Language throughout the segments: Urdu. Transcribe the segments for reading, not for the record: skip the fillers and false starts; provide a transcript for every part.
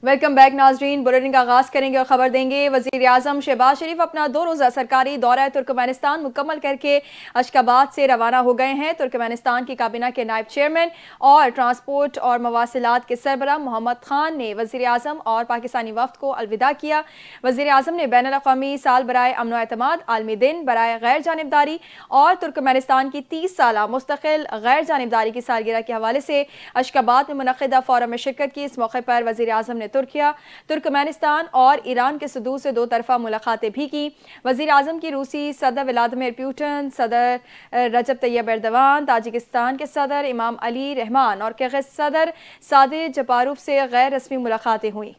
ویلکم بیک ناظرین، بلیٹن کا آغاز کریں گے اور خبر دیں گے۔ وزیر اعظم شہباز شریف اپنا 2 روزہ سرکاری دورہ ترکمانستان مکمل کر کے اشخاباد سے روانہ ہو گئے ہیں۔ ترکمانستان کی کابینہ کے نائب چیئرمین اور ٹرانسپورٹ اور مواصلات کے سربراہ محمد خان نے وزیر اعظم اور پاکستانی وفد کو الوداع کیا۔ وزیر اعظم نے بین الاقوامی سال برائے امن و اعتماد، عالمی دن برائے غیر جانبداری اور ترکمانستان کی 30 سالہ مستقل غیر جانبداری کی سالگرہ کے حوالے سے اشخاباد میں منعقدہ فورم میں شرکت کی۔ اس موقع پر وزیر اعظم نے ترکیہ، ترکمانستان اور ایران کے صدور سے 2 طرفہ ملاقاتیں بھی کی۔ وزیر اعظم کی روسی صدر ولادیمیر پوٹن، صدر رجب طیب ایردوان، تاجکستان کے صدر امام علی رحمان اور کرغز صدر سادر جپاروف سے غیر رسمی ملاقاتیں ہوئیں۔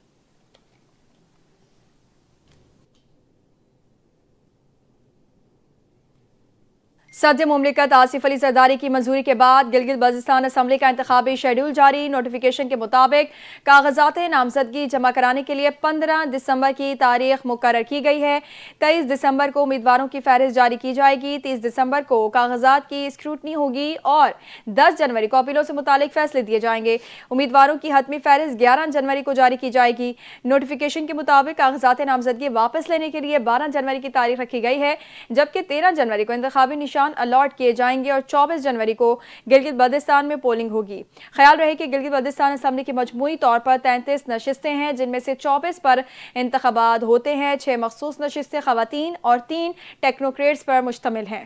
صدر مملکت آصف علی زرداری کی منظوری کے بعد گلگت بلتستان اسمبلی کا انتخابی شیڈول جاری۔ نوٹیفیکیشن کے مطابق کاغذات نامزدگی جمع کرانے کے لیے 15 دسمبر کی تاریخ مقرر کی گئی ہے۔ 23 دسمبر کو امیدواروں کی فہرست جاری کی جائے گی۔ 30 دسمبر کو کاغذات کی اسکروٹنی ہوگی اور 10 جنوری کو اپیلوں سے متعلق فیصلے دیے جائیں گے۔ امیدواروں کی حتمی فہرست 11 جنوری کو جاری کی جائے گی۔ نوٹیفیکیشن کے مطابق کاغذات نامزدگی واپس لینے کے لیے 12 جنوری کی تاریخ رکھی گئی ہے، جبکہ 13 جنوری کو انتخابی نشان الاٹ کیے جائیں گے اور 24 جنوری کو گلگت بلتستان میں پولنگ ہوگی۔ خیال رہے کہ گلگت بلتستان اسمبلی کی مجموعی طور پر 33 نشستیں ہیں، جن میں سے 24 پر انتخابات ہوتے ہیں۔ 6 مخصوص نشستیں خواتین اور 3 ٹیکنوکریٹس پر مشتمل ہیں۔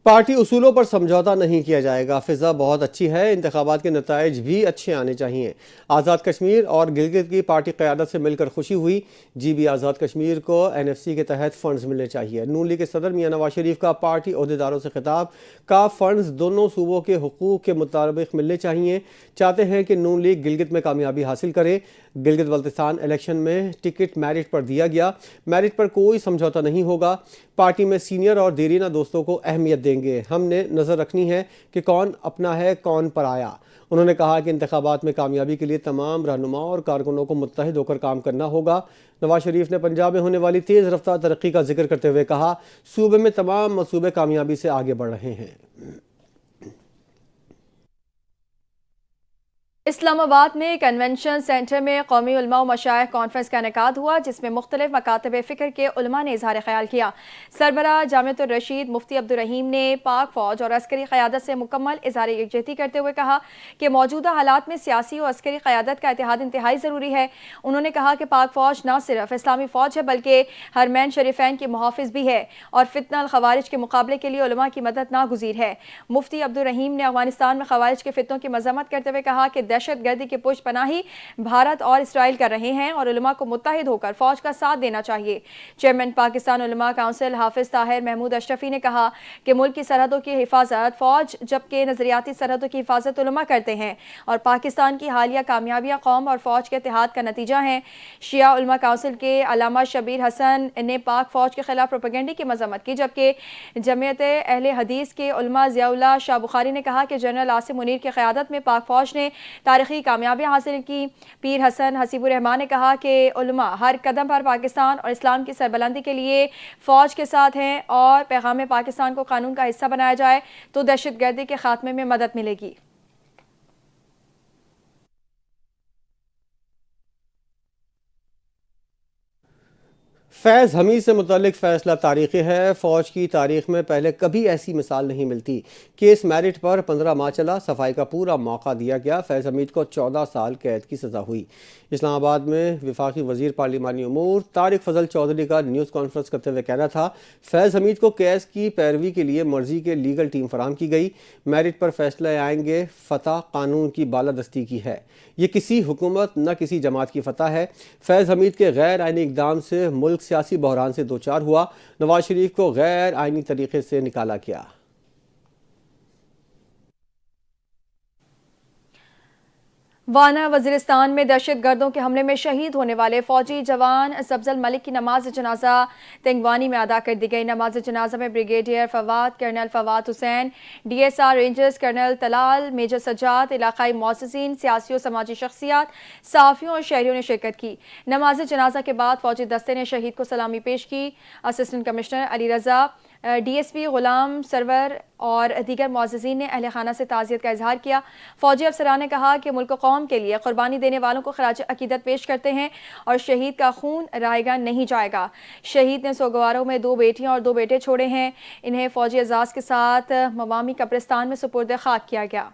پارٹی اصولوں پر سمجھوتہ نہیں کیا جائے گا، فضا بہت اچھی ہے، انتخابات کے نتائج بھی اچھے آنے چاہیے۔ آزاد کشمیر اور گلگت کی پارٹی قیادت سے مل کر خوشی ہوئی۔ جی بی آزاد کشمیر کو NFC کے تحت فنڈز ملنے چاہیے۔ نون لیگ کے صدر میاں نواز شریف کا پارٹی عہدیداروں سے خطاب، کا فنڈز دونوں صوبوں کے حقوق کے مطابق ملنے چاہیے۔ چاہتے ہیں کہ نون لیگ گلگت میں کامیابی حاصل کرے۔ گلگت بلتستان الیکشن میں ٹکٹ میرٹ پر دیا گیا، میرٹ پر کوئی سمجھوتہ نہیں ہوگا۔ پارٹی میں سینئر اور دیرینہ دوستوں کو اہمیت دیں گے، ہم نے نظر رکھنی ہے کہ کون اپنا ہے کون پرایا۔ انہوں نے کہا کہ انتخابات میں کامیابی کے لیے تمام رہنما اور کارکنوں کو متحد ہو کر کام کرنا ہوگا۔ نواز شریف نے پنجاب میں ہونے والی تیز رفتار ترقی کا ذکر کرتے ہوئے کہا، صوبے میں تمام منصوبے کامیابی سے آگے بڑھ رہے ہیں۔ اسلام آباد میں کنونشن سینٹر میں قومی علماء و مشائخ کانفرنس کا انعقاد ہوا، جس میں مختلف مکاتب فکر کے علماء نے اظہار خیال کیا۔ سربراہ جامعۃ الرشید مفتی عبدالرحیم نے پاک فوج اور عسکری قیادت سے مکمل اظہار یکجہتی کرتے ہوئے کہا کہ موجودہ حالات میں سیاسی اور عسکری قیادت کا اتحاد انتہائی ضروری ہے۔ انہوں نے کہا کہ پاک فوج نہ صرف اسلامی فوج ہے بلکہ حرمین شریفین کی محافظ بھی ہے اور فتنہ الخوارج کے مقابلے کے لیے علماء کی مدد ناگزیر ہے۔ مفتی عبدالرحیم نے افغانستان میں خوارج کے فتنوں کی مذمت کرتے ہوئے کہا کہ دہشت گردی کی پشت پناہی بھارت اور اسرائیل کر رہے ہیں اور علماء کو متحد ہو کر فوج کا ساتھ دینا چاہیے۔ چیئرمین پاکستان علماء کونسل حافظ طاہر محمود اشرفی نے کہا کہ ملک کی سرحدوں کی حفاظت فوج جبکہ نظریاتی سرحدوں کی حفاظت علماء کرتے ہیں اور پاکستان کی حالیہ کامیابیاں قوم اور فوج کے اتحاد کا نتیجہ ہیں۔ شیعہ علماء کونسل کے علامہ شبیر حسن نے پاک فوج کے خلاف پروپیگنڈے کی مذمت کی، جبکہ جمعیت اہل حدیث کے علماء ضیاء اللہ شاہ بخاری نے کہا کہ جنرل عاصم منیر کی قیادت میں پاک فوج نے تاریخی کامیابیاں حاصل کی۔ پیر حسن حسیب الرحمان نے کہا کہ علماء ہر قدم پر پاکستان اور اسلام کی سربلندی کے لیے فوج کے ساتھ ہیں اور پیغام پاکستان کو قانون کا حصہ بنایا جائے تو دہشت گردی کے خاتمے میں مدد ملے گی۔ فیض حمید سے متعلق فیصلہ تاریخی ہے، فوج کی تاریخ میں پہلے کبھی ایسی مثال نہیں ملتی۔ کیس میرٹ پر 15 ماہ چلا، صفائی کا پورا موقع دیا گیا، فیض حمید کو 14 سال قید کی سزا ہوئی۔ اسلام آباد میں وفاقی وزیر پارلیمانی امور طارق فضل چودھری کا نیوز کانفرنس کرتے ہوئے کہنا تھا، فیض حمید کو کیس کی پیروی کے لیے مرضی کے لیگل ٹیم فراہم کی گئی، میرٹ پر فیصلہ آئیں گے، فتح قانون کی بالادستی کی ہے، یہ کسی حکومت نہ کسی جماعت کی فتح ہے۔ فیض حمید کے غیر آئینی اقدام سے ملک سیاسی بحران سے دوچار ہوا، نواز شریف کو غیر آئینی طریقے سے نکالا گیا۔ وانا وزیرستان میں دہشت گردوں کے حملے میں شہید ہونے والے فوجی جوان سبزل ملک کی نماز جنازہ تنگوانی میں ادا کر دی گئی۔ نماز جنازہ میں brigadier Fawad, colonel Fawad Hussain, DSR rangers colonel Talal, major Sajjad, علاقائی معززین، سیاسی و سماجی شخصیات، صحافیوں اور شہریوں نے شرکت کی۔ نماز جنازہ کے بعد فوجی دستے نے شہید کو سلامی پیش کی۔ Assistant commissioner Ali Raza D S P Ghulam Sarwar اور دیگر معززین نے اہل خانہ سے تعزیت کا اظہار کیا۔ فوجی افسران نے کہا کہ ملک و قوم کے لیے قربانی دینے والوں کو خراج عقیدت پیش کرتے ہیں اور شہید کا خون رائے گا نہیں جائے گا۔ شہید نے سوگواروں میں 2 بیٹیاں اور 2 بیٹے چھوڑے ہیں۔ انہیں فوجی اعزاز کے ساتھ موامی قبرستان میں سپرد خاک کیا گیا۔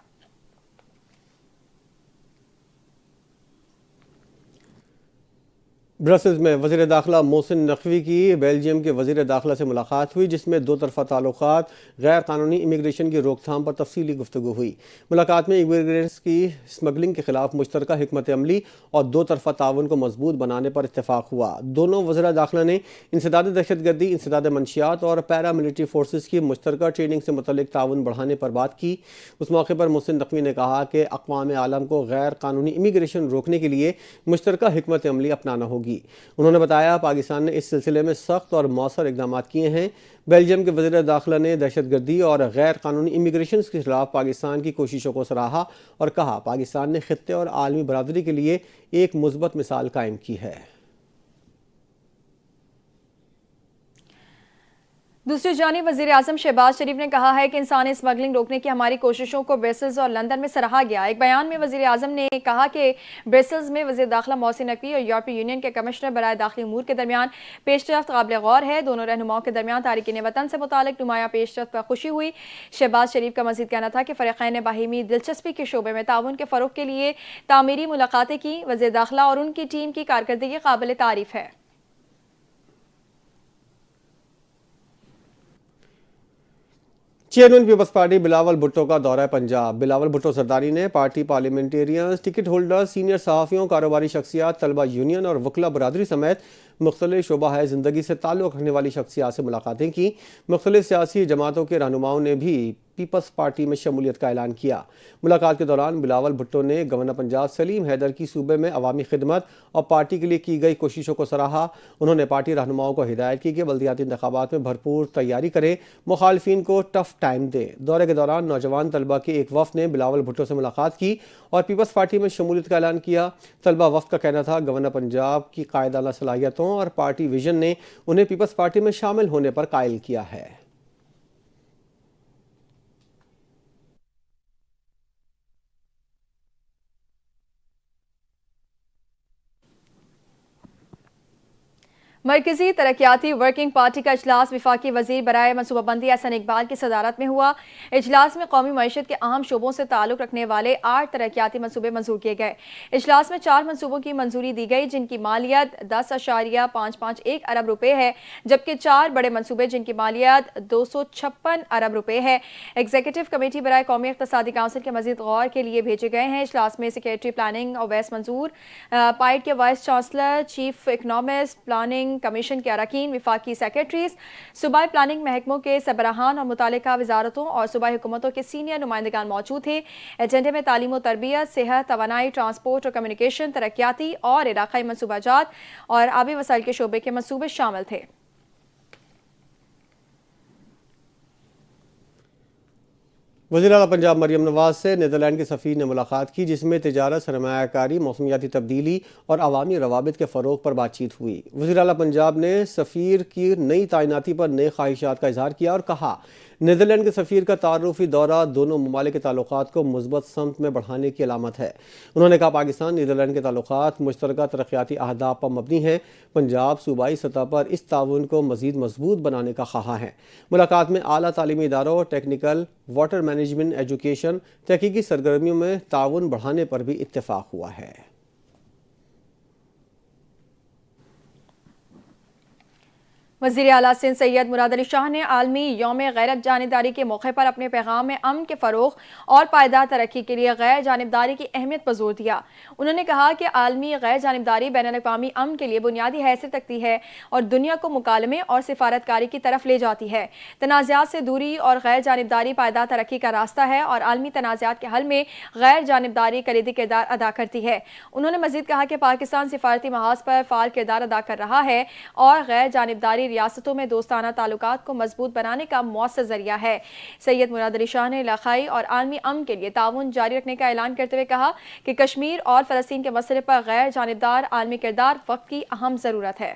برسلز میں وزیر داخلہ محسن نقوی کی بیلجیم کے وزیر داخلہ سے ملاقات ہوئی، جس میں 2 طرفہ تعلقات، غیر قانونی امیگریشن کی روک تھام پر تفصیلی گفتگو ہوئی۔ ملاقات میں امیگرینٹس کی اسمگلنگ کے خلاف مشترکہ حکمت عملی اور 2 طرفہ تعاون کو مضبوط بنانے پر اتفاق ہوا۔ دونوں وزراء داخلہ نے انسداد دہشت گردی، انسداد منشیات اور پیرا ملٹری فورسز کی مشترکہ ٹریننگ سے متعلق تعاون بڑھانے پر بات کی۔ اس موقع پر محسن نقوی نے کہا کہ اقوام عالم کو غیر قانونی امیگریشن روکنے کے لیے مشترکہ حکمت عملی اپنانا ہوگی۔ انہوں نے بتایا پاکستان نے اس سلسلے میں سخت اور مؤثر اقدامات کیے ہیں۔ بیلجیم کے وزیر داخلہ نے دہشت گردی اور غیر قانونی امیگریشن کے خلاف پاکستان کی کوششوں کو سراہا اور کہا پاکستان نے خطے اور عالمی برادری کے لیے ایک مثبت مثال قائم کی ہے۔ دوسری جانب وزیر اعظم شہباز شریف نے کہا ہے کہ انسانی اسمگلنگ روکنے کی ہماری کوششوں کو برسلز اور لندن میں سراہا گیا۔ ایک بیان میں وزیر اعظم نے کہا کہ برسلز میں وزیر داخلہ محسن نقوی اور یورپی یونین کے کمشنر برائے داخلی امور کے درمیان پیش رفت قابل غور ہے۔ دونوں رہنماؤں کے درمیان تارکین وطن سے متعلق نمایاں پیش رفت پر خوشی ہوئی۔ شہباز شریف کا مزید کہنا تھا کہ فریقین نے باہمی دلچسپی کے شعبے میں تعاون کے فروغ کے لیے تعمیری ملاقاتیں کی۔ وزیر داخلہ اور ان کی ٹیم کی کارکردگی قابل تعریف ہے۔ Chairman peoples party Bilawal Bhutto کا دورہ پنجاب۔ بلاول بھٹو زرداری نے party parliamentarians, ticket holders, senior صحافیوں، کاروباری شخصیات، طلبہ یونین اور وکلاء برادری سمیت مختلف شعبہ زندگی سے تعلق رکھنے والی شخصیات سے ملاقاتیں کی۔ مختلف سیاسی جماعتوں کے رہنماؤں نے بھی پیپلز پارٹی میں شمولیت کا اعلان کیا۔ ملاقات کے دوران بلاول بھٹو نے گورنر پنجاب سلیم حیدر کی صوبے میں عوامی خدمت اور پارٹی کے لیے کی گئی کوششوں کو سراہا۔ انہوں نے پارٹی رہنماؤں کو ہدایت کی کہ بلدیاتی انتخابات میں بھرپور تیاری کریں، مخالفین کو ٹف ٹائم دیں۔ دورے کے دوران نوجوان طلبہ کے ایک وفد نے بلاول بھٹو سے ملاقات کی اور پیپلز پارٹی میں شمولیت کا اعلان کیا۔ طلبہ وفد کا کہنا تھا گورنر پنجاب کی قائدانہ صلاحیتوں اور پارٹی ویژن نے انہیں پیپلز پارٹی میں شامل ہونے پر قائل کیا ہے۔ مرکزی ترقیاتی ورکنگ پارٹی کا اجلاس وفاقی وزیر برائے منصوبہ بندی احسن اقبال کی صدارت میں ہوا۔ اجلاس میں قومی معیشت کے اہم شعبوں سے تعلق رکھنے والے 8 ترقیاتی منصوبے منظور کیے گئے۔ اجلاس میں 4 منصوبوں کی منظوری دی گئی جن کی مالیت 10.551 ارب روپے ہے، جبکہ 4 بڑے منصوبے جن کی مالیت 256 ارب روپے ہے ایگزیکٹو کمیٹی برائے قومی اقتصادی کونسل کے مزید غور کے لیے بھیجے گئے ہیں۔ اجلاس میں سیکریٹری پلاننگ اویس منظور، پائٹ کے vice chancellor, chief economist, planning commission کے اراکین، وفاقی سیکریٹریز، صوبائی پلاننگ محکموں کے سربراہان اور متعلقہ وزارتوں اور صوبائی حکومتوں کے سینئر نمائندگان موجود تھے۔ ایجنڈے میں تعلیم و تربیت، صحت، توانائی، ٹرانسپورٹ اور کمیونیکیشن، ترقیاتی اور علاقائی منصوبہ جات اور آبی وسائل کے شعبے کے منصوبے شامل تھے۔ وزیر اعلیٰ پنجاب مریم نواز سے نیدرلینڈ کے سفیر نے ملاقات کی، جس میں تجارت، سرمایہ کاری، موسمیاتی تبدیلی اور عوامی روابط کے فروغ پر بات چیت ہوئی۔ وزیر اعلیٰ پنجاب نے سفیر کی نئی تعیناتی پر نئے خواہشات کا اظہار کیا اور کہا نیدرلینڈ کے سفیر کا تعارفی دورہ دونوں ممالک کے تعلقات کو مثبت سمت میں بڑھانے کی علامت ہے۔ انہوں نے کہا پاکستان نیدرلینڈ کے تعلقات مشترکہ ترقیاتی اہداف پر مبنی ہیں۔ پنجاب صوبائی سطح پر اس تعاون کو مزید مضبوط بنانے کا خواہاں ہے۔ ملاقات میں اعلیٰ تعلیمی اداروں، ٹیکنیکل، واٹر مینجمنٹ، ایجوکیشن، تحقیقی سرگرمیوں میں تعاون بڑھانے پر بھی اتفاق ہوا ہے۔ وزیر اعلیٰ سندھ سید مراد علی شاہ نے عالمی یوم غیرت جانبداری کے موقع پر اپنے پیغام میں امن کے فروغ اور پائیدار ترقی کے لیے غیر جانبداری کی اہمیت پر زور دیا۔ انہوں نے کہا کہ عالمی غیر جانبداری بین الاقوامی امن کے لیے بنیادی حیثیت رکھتی ہے اور دنیا کو مکالمے اور سفارتکاری کی طرف لے جاتی ہے۔ تنازعات سے دوری اور غیر جانبداری پائیدار ترقی کا راستہ ہے اور عالمی تنازعات کے حل میں غیر جانبداری کلیدی کردار ادا کرتی ہے۔ انہوں نے مزید کہا کہ پاکستان سفارتی محاذ پر فعال کردار ادا کر رہا ہے اور غیر جانبداری ریاستوں میں دوستانہ تعلقات کو مضبوط بنانے کا مؤثر ذریعہ ہے۔ سید مراد علی شاہ نے علاقائی اور عالمی امن کے لیے تعاون جاری رکھنے کا اعلان کرتے ہوئے کہا کہ کشمیر اور فلسطین کے مسئلے پر غیر جانبدار عالمی کردار وقت کی اہم ضرورت ہے۔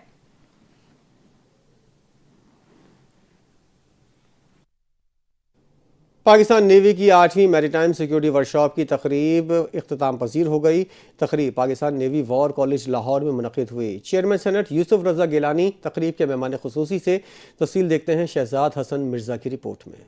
پاکستان نیوی کی 8ویں میری ٹائم سیکیورٹی ورکشاپ کی تقریب اختتام پذیر ہو گئی۔ تقریب Pakistan navy war college Lahore میں منعقد ہوئی۔ چیئرمین سینٹ یوسف رضا گیلانی تقریب کے مہمان خصوصی سے۔ تفصیل دیکھتے ہیں شہزاد حسن مرزا کی رپورٹ میں۔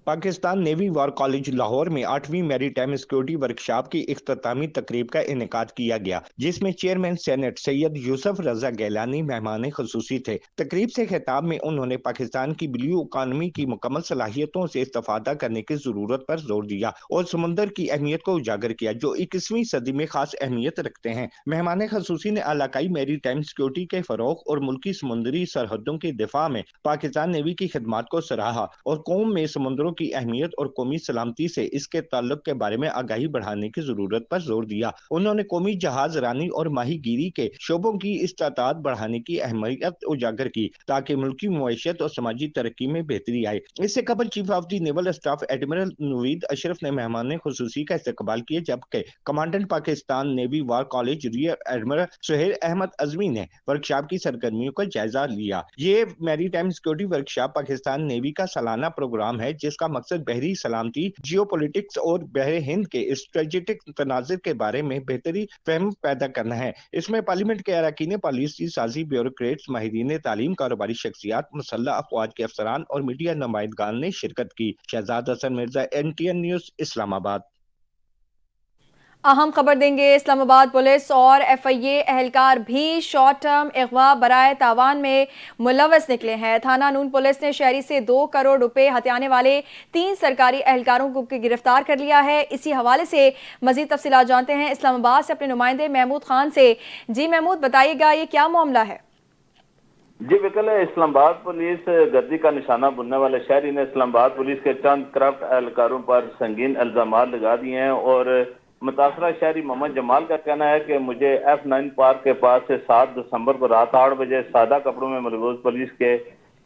Pakistan navy war college Lahore میں 8ویں میری ٹائم سیکیورٹی ورکشاپ کی اختتامی تقریب کا انعقاد کیا گیا، جس میں چیئرمین سینٹ سید یوسف رضا گیلانی مہمان خصوصی تھے۔ تقریب سے خطاب میں انہوں نے پاکستان کی بلیو اکانومی کی مکمل صلاحیتوں سے استفادہ کرنے کی ضرورت پر زور دیا اور سمندر کی اہمیت کو اجاگر کیا، جو 21ویں صدی میں خاص اہمیت رکھتے ہیں۔ مہمان خصوصی نے علاقائی میری ٹائم سیکیورٹی کے فروغ اور ملکی سمندری سرحدوں کے دفاع میں پاکستان نیوی کی خدمات کو سراہا اور قوم میں سمندروں کی اہمیت اور قومی سلامتی سے اس کے تعلق کے بارے میں آگاہی بڑھانے کی ضرورت پر زور دیا۔ انہوں نے قومی جہاز رانی اور ماہی گیری کے شعبوں کی استطاعت بڑھانے کی اہمیت اجاگر کی تاکہ ملکی معیشت اور سماجی ترقی میں بہتری آئے۔ اس سے قبل chief of the naval staff admiral Naveed Ashraf نے مہمان خصوصی کا استقبال کیا، جبکہ commandant Pakistan navy war college rear admiral Sohail Ahmed Azmi نے ورکشاپ کی سرگرمیوں کا جائزہ لیا۔ یہ maritime security workshop Pakistan navy کا سالانہ پروگرام ہے، جس کا مقصد بحری سلامتی، جیو پولیٹکس اور بحر ہند کے اسٹریٹجک تناظر کے بارے میں بہتری فہم پیدا کرنا ہے۔ اس میں پارلیمنٹ کے اراکین پالیسی سازی، بیوروکریٹس، ماہرین تعلیم، کاروباری شخصیات، مسلح افواج کے افسران اور میڈیا نمائندگان نے شرکت کی۔ شہزاد حسن مرزا، NTN نیوز، اسلام آباد۔ اہم خبر دیں گے، اسلام آباد پولیس اور FIA اہلکار بھی شارٹ ٹرم اغوا برائے تاوان میں ملوث نکلے ہیں۔ تھانہ نون پولیس نے شہری سے 2 کروڑ روپے ہتھیانے والے 3 سرکاری اہلکاروں کو گرفتار کر لیا ہے۔ اسی حوالے سے مزید تفصیلات جانتے ہیں اسلام آباد سے اپنے نمائندے محمود خان سے۔ جی محمود، بتائیے گا یہ کیا معاملہ ہے؟ جی بالکل، اسلام آباد پولیس گردی کا نشانہ بننے والے شہری نے اسلام آباد پولیس کے چند کرپٹ اہلکاروں پر سنگین الزامات لگا دیے ہیں اور متاثرہ شہری محمد جمال کا کہنا ہے کہ مجھے F9 پارک کے پاس سے 7 دسمبر کو رات 8 بجے سادہ کپڑوں میں ملبوس پولیس کے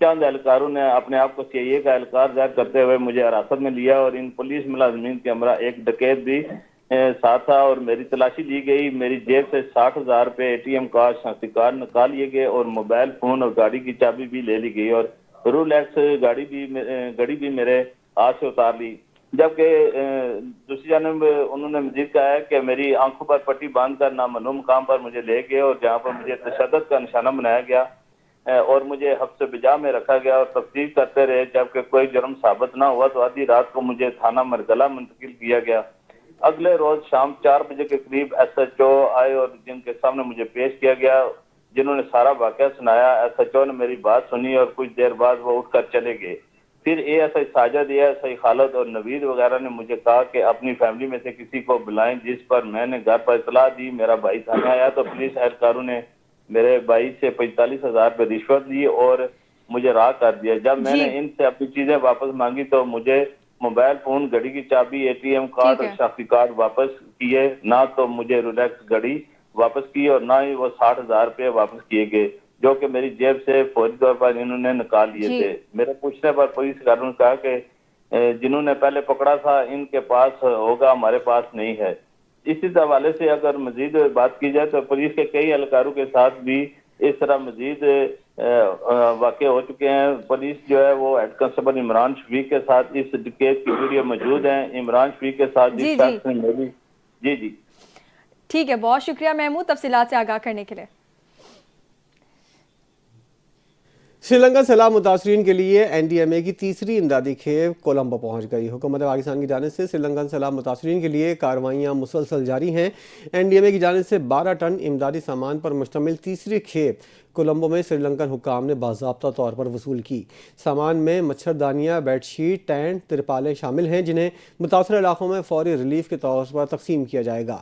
چند اہلکاروں نے اپنے آپ کو CIA کا اہلکار ظاہر کرتے ہوئے مجھے حراست میں لیا اور ان پولیس ملازمین کے ہمراہ ایک ڈکیت بھی ساتھ تھا اور میری تلاشی لی گئی۔ میری جیب سے 60,000 روپے ATM کارڈ، شناختی کارڈ نکال لیے گئے اور موبائل فون اور گاڑی کی چابی بھی لے لی گئی اور رولیکس گاڑی بھی میرے ہاتھ سے اتار لی۔ جبکہ دوسری جانب انہوں نے مزید کہا ہے کہ میری آنکھوں پر پٹی باندھ کر نامعلوم مقام پر مجھے لے گئے اور جہاں پر مجھے تشدد کا نشانہ بنایا گیا اور مجھے حبس بجا میں رکھا گیا اور تفتیش کرتے رہے۔ جبکہ کوئی جرم ثابت نہ ہوا تو آدھی رات کو مجھے تھانہ مرگلہ منتقل کیا گیا۔ اگلے روز شام 4 بجے کے قریب SHO آئے اور جن کے سامنے مجھے پیش کیا گیا، جنہوں نے سارا واقعہ سنایا۔ SHO نے میری بات سنی اور کچھ دیر بعد وہ اٹھ کر چلے گئے۔ پھر ASI ساجد، ASI خالد اور نوید وغیرہ نے مجھے کہا کہ اپنی فیملی میں سے کسی کو بلائیں، جس پر میں نے گھر پر اطلاع دی۔ میرا بھائی تھانے آیا تو پولیس اہلکاروں نے میرے بھائی سے 45,000 روپے رشوت لی اور مجھے راہ کر دیا۔ جب میں نے ان سے اپنی چیزیں واپس مانگی تو مجھے موبائل فون، گھڑی کی چابی، ATM کارڈ اور شناختی کارڈ واپس کیے، نہ تو مجھے رولیکس گھڑی واپس کی اور نہ ہی وہ 60,000 روپے واپس کیے گئے، جو کہ میری جیب سے فوری طور پر انہوں نے نکال لیے تھے۔ میرے پوچھنے پر پولیس اہلکاروں نے کہا کہ جنہوں نے پہلے پکڑا تھا ان کے پاس ہوگا، ہمارے پاس نہیں ہے۔ اسی حوالے سے اگر مزید بات کی جائے تو پولیس کے کئی اہلکاروں کے ساتھ بھی اس طرح مزید واقع ہو چکے ہیں۔ پولیس جو ہے وہ ہیڈ کانسٹیبل عمران شفیق کے ساتھ اس ڈکیت کی ویڈیو موجود ہیں۔ عمران شفیق کے ساتھ جس شخص نے میری جی ٹھیک ہے، بہت شکریہ محمود تفصیلات سے آگاہ کرنے کے لیے۔ سری لنکا سیلاب متاثرین کے لیے NDMA کی تیسری امدادی کھیپ کولمبو پہنچ گئی۔ حکومت پاکستان کی جانب سے سری لنکن سیلاب متاثرین کے لیے کارروائیاں مسلسل جاری ہیں۔ NDMA کی جانب سے 12 ٹن امدادی سامان پر مشتمل تیسری کھیپ کولمبو میں سری لنکن حکام نے باضابطہ طور پر وصول کی۔ سامان میں مچھردانیاں، بیڈ شیٹ، ٹینٹ، ترپالیں شامل ہیں، جنہیں متاثرہ علاقوں میں فوری ریلیف کے طور پر تقسیم کیا جائے گا۔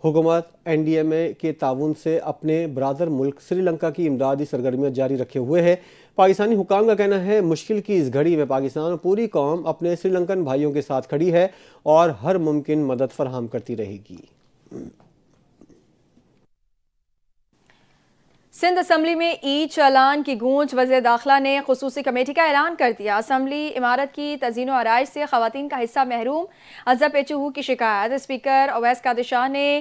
حکومت NDMA کے تعاون سے اپنے برادر ملک سری لنکا کی امدادی سرگرمیاں جاری رکھے ہوئے ہے۔ پاکستانی حکام کا کہنا ہے مشکل کی اس گھڑی میں پاکستان اور پوری قوم اپنے سری لنکن بھائیوں کے ساتھ کھڑی ہے اور ہر ممکن مدد فراہم کرتی رہے گی۔ سندھ اسمبلی میں ای چالان کی گونج، وزیر داخلہ نے خصوصی کمیٹی کا اعلان کر دیا۔ اسمبلی عمارت کی تزئین و آرائش سے خواتین کا حصہ محروم، اظہر پیچو کی شکایت۔ اسپیکر اویس قادر شاہ نے